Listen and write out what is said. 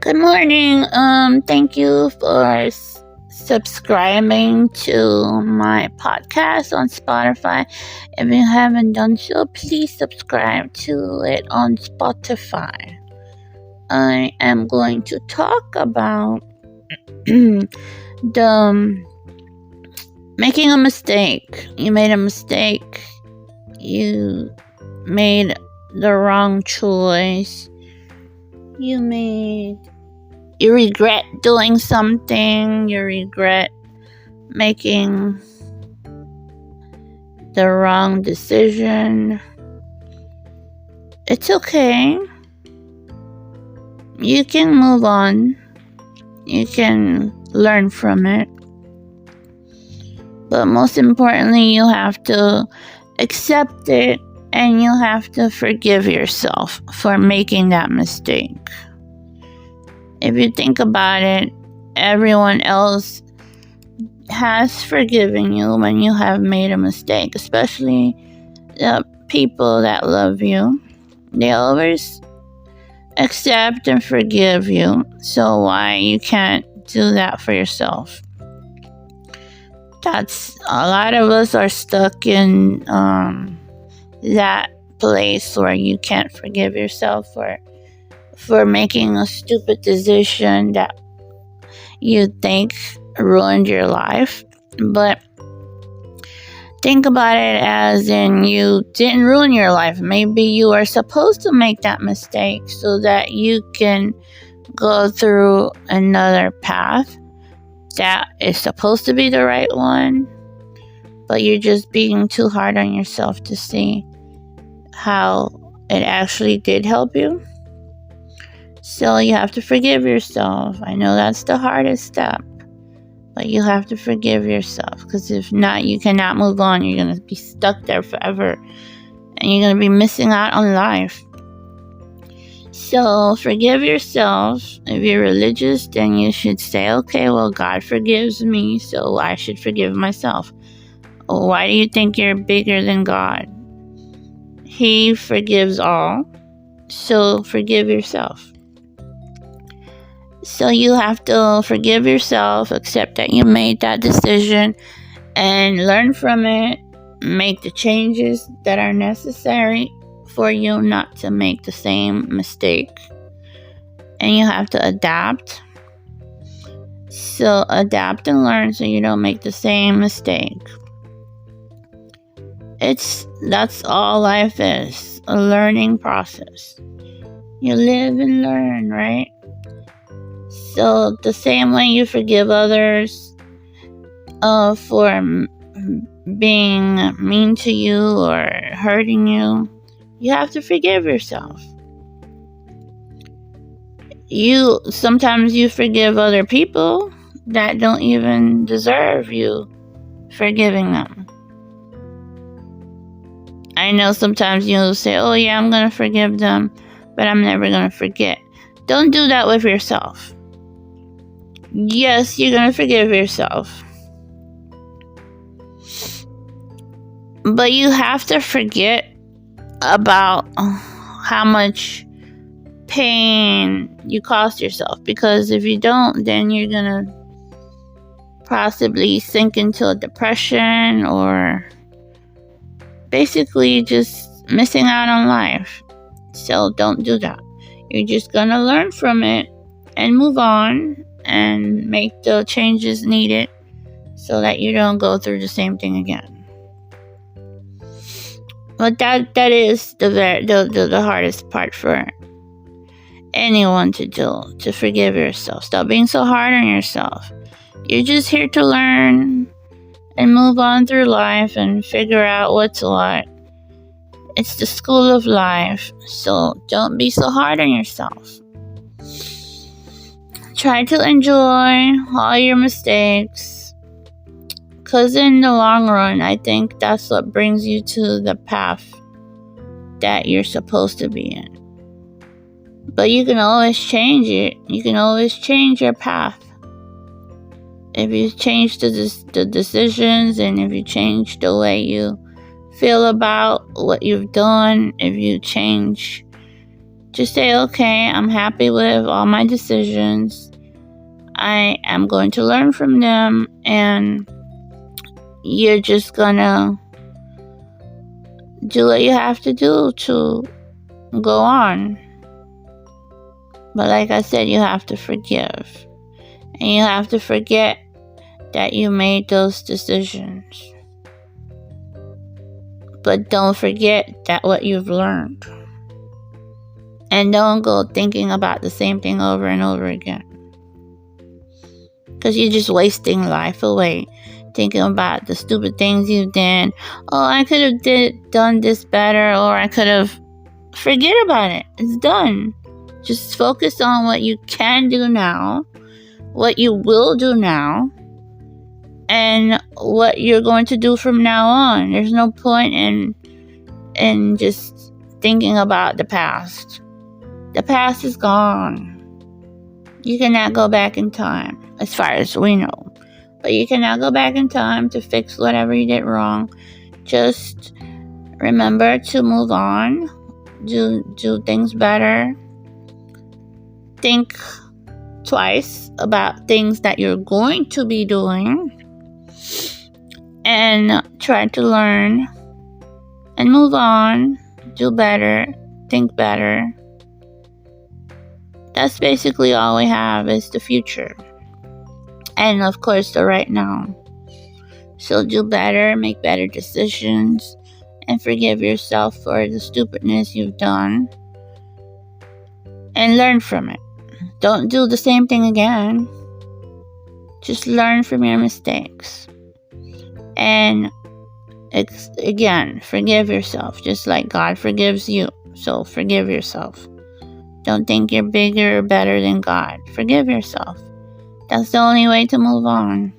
Good morning. Thank you for subscribing to my podcast on Spotify. If you haven't done so, please subscribe to it on Spotify. I am going to talk about making a mistake. You made a mistake. You made the wrong choice. You regret doing something. You regret making the wrong decision. It's okay. You can move on. You can learn from it. But most importantly, you have to accept it, and you have to forgive yourself for making that mistake. If you think about it, everyone else has forgiven you when you have made a mistake, especially the people that love you. They always accept and forgive you. So why you can't do that for yourself? A lot of us are stuck in that place where you can't forgive yourself for making a stupid decision that you think ruined your life. But think about it as in you didn't ruin your life. Maybe you are supposed to make that mistake so that you can go through another path that is supposed to be the right one, but you're just being too hard on yourself to see how it actually did help you. So you have to forgive yourself. I know that's the hardest step, but you have to forgive yourself, because if not, you cannot move on. You're going to be stuck there forever, and you're going to be missing out on life. So forgive yourself. If you're religious, then you should say, okay, well, God forgives me, so I should forgive myself. Why do you think you're bigger than God? He forgives all, so forgive yourself. So you have to forgive yourself, accept that you made that decision, and learn from it. Make the changes that are necessary for you not to make the same mistake. And you have to adapt. So adapt and learn so you don't make the same mistake. That's all life is, a learning process. You live and learn, right? So the same way you forgive others for being mean to you or hurting you, you have to forgive yourself. Sometimes you forgive other people that don't even deserve you forgiving them. I know sometimes you'll say, oh yeah, I'm going to forgive them, but I'm never going to forget. Don't do that with yourself. Yes, you're going to forgive yourself, but you have to forget about how much pain you caused yourself, because if you don't, then you're going to possibly sink into a depression or basically just missing out on life. So don't do that. You're just going to learn from it and move on and make the changes needed so that you don't go through the same thing again. But that is the hardest part for anyone to do, to forgive yourself. Stop being so hard on yourself. You're just here to learn and move on through life and figure out what's what. It's the school of life, so don't be so hard on yourself. Try to enjoy all your mistakes, because in the long run, I think that's what brings you to the path that you're supposed to be in. But you can always change it. You can always change your path. If you change the decisions, and if you change the way you feel about what you've done, if you change Just say, okay, I'm happy with all my decisions. I am going to learn from them, and you're just gonna do what you have to do to go on. But like I said, you have to forgive. And you have to forget that you made those decisions. But don't forget that what you've learned. And don't go thinking about the same thing over and over again. Because you're just wasting life away thinking about the stupid things you did. Oh, I could have done this better, or I could have... Forget about it. It's done. Just focus on what you can do now, what you will do now, and what you're going to do from now on. There's no point in just thinking about the past. The past is gone. You cannot go back in time, as far as we know. But you cannot go back in time to fix whatever you did wrong. Just remember to move on. Do things better. Think twice about things that you're going to be doing. And try to learn. And move on. Do better. Think better. That's basically all we have is the future. And of course the right now. So do better, make better decisions, and forgive yourself for the stupidness you've done. And learn from it. Don't do the same thing again. Just learn from your mistakes. And again, forgive yourself, just like God forgives you. So forgive yourself. Don't think you're bigger or better than God. Forgive yourself. That's the only way to move on.